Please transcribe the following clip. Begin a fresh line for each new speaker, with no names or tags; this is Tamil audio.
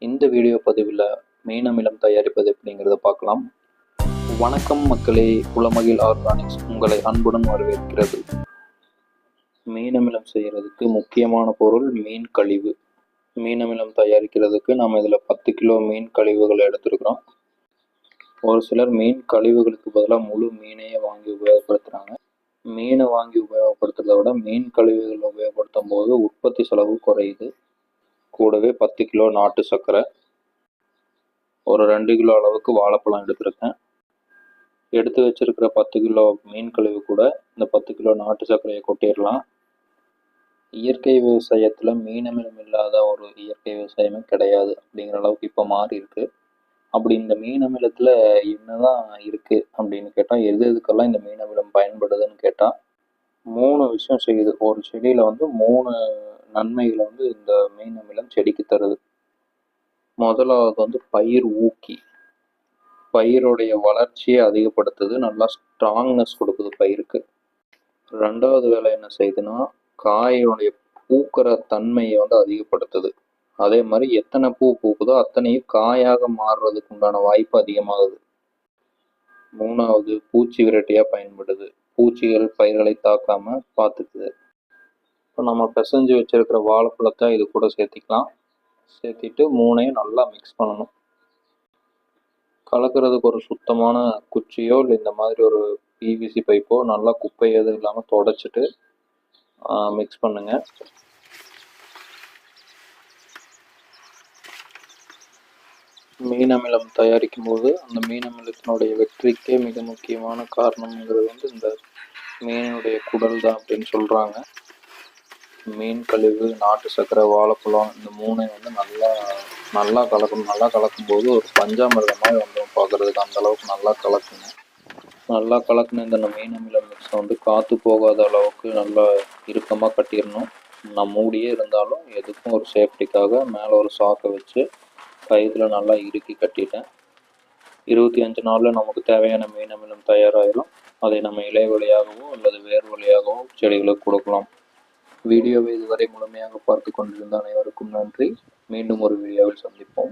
இந்த வீடியோ பதிவில் மீன் அமிலம் தயாரிப்பது எப்படிங்கிறத பார்க்கலாம். வணக்கம் மக்களே, உலமகில் ஆர்கானிக்ஸ் உங்களை அன்புடன் வரவேற்கிறது. மீன் அமிலம் செய்கிறதுக்கு முக்கியமான பொருள் மீன் கழிவு. மீன் அமிலம் தயாரிக்கிறதுக்கு நம்ம இதில் 10 கிலோ மீன் கழிவுகள் எடுத்துருக்குறோம். ஒரு சிலர் மீன் கழிவுகளுக்கு பதிலாக முழு மீனையே வாங்கி உபயோகப்படுத்துகிறாங்க. மீனை வாங்கி உபயோகப்படுத்துறத விட மீன் கழிவுகள் உபயோகப்படுத்தும் போது உற்பத்தி செலவு குறையுது. கூடவே 10 கிலோ நாட்டு சர்க்கரை, ஒரு 2 கிலோ அளவுக்கு வாழைப்பழம் எடுத்துருக்கேன். எடுத்து வச்சிருக்கிற 10 கிலோ மீன் கழிவு கூட இந்த 10 கிலோ நாட்டு சர்க்கரையை கொட்டிடலாம். இயற்கை விவசாயத்தில் மீன் அமிலம் இல்லாத ஒரு இயற்கை விவசாயமே கிடையாது அப்படிங்கிற அளவுக்கு இப்போ மாறி இருக்கு. அப்படி இந்த மீன் அமிலத்தில் என்னதான் இருக்கு அப்படின்னு கேட்டால், எதுக்கெல்லாம் இந்த மீன் அமிலம் பயன்படுதுன்னு கேட்டால் 3 விஷயம் செய்யுது. ஒரு செடியில் 3 நன்மைகளை இந்த மீன் அமிலம் செடிக்கு தருது. முதலாவது பயிர் ஊக்கி, பயிருடைய வளர்ச்சியை அதிகப்படுத்துது, நல்லா ஸ்ட்ராங்னஸ் கொடுக்குது பயிருக்கு. 2வது வேலை என்ன செய்யுதுன்னா, காயோடைய பூக்கிற தன்மையை அதிகப்படுத்துது. அதே மாதிரி எத்தனை பூ பூக்குதோ அத்தனையும் காயாக மாறுறதுக்கு உண்டான வாய்ப்பு அதிகமாகுது. 3வது பூச்சி விரட்டியாக பயன்படுது, பூச்சிகள் பயிர்களை தாக்காம பார்த்துக்குது. இப்போ நம்ம பிசைஞ்சு வச்சிருக்கிற வாழைப்பழத்தை இது கூட சேர்த்திக்கலாம். சேர்த்திட்டு 3ஐயும் நல்லா மிக்ஸ் பண்ணணும். கலக்கிறதுக்கு ஒரு சுத்தமான குச்சியோ இல்லை இந்த மாதிரி ஒரு பிவிசி பைப்போ நல்லா குப்பை எதுவும் இல்லாமல் தொடச்சிட்டு மிக்ஸ் பண்ணுங்க. மீன் அமிலம் தயாரிக்கும் போது அந்த மீன் அமிலத்தினுடைய வெற்றிக்கே மிக முக்கியமான காரணம்ங்கிறது இந்த மீனுடைய குடல் தான் அப்படின்னு சொல்கிறாங்க. மீன் கழிவு, நாட்டு சர்க்கரை, வாழைப்பழம் இந்த 3ஐயும் நல்லா கலக்கணும். நல்லா கலக்கும் போது ஒரு பஞ்சாமிர்தம் மாதிரி பார்க்குறதுக்கு அந்த அளவுக்கு நல்லா கலக்குங்க. நல்லா கலக்குன இந்த மீன் அமிலம் மிக்ஸை காற்று போகாத அளவுக்கு நல்லா இறுக்கமாக கட்டிடணும். நான் மூடியே இருந்தாலும் எதுக்கும் ஒரு சேஃப்டிக்காக மேலே ஒரு சாக்கை வச்சு கயிற்றில் நல்லா இறுக்கி கட்டிட்டேன். 25 நாளில் நமக்கு தேவையான மீன் அமிலம் தயாராகிடும். அதை நம்ம இலை வழியாகவோ அல்லது வேர் வழியாகவோ செடிகளுக்கு கொடுக்கலாம். வீடியோவை இதுவரை முழுமையாக பார்த்து கொண்டிருந்த அனைவருக்கும் நன்றி. மீண்டும் ஒரு வீடியோவில் சந்திப்போம்.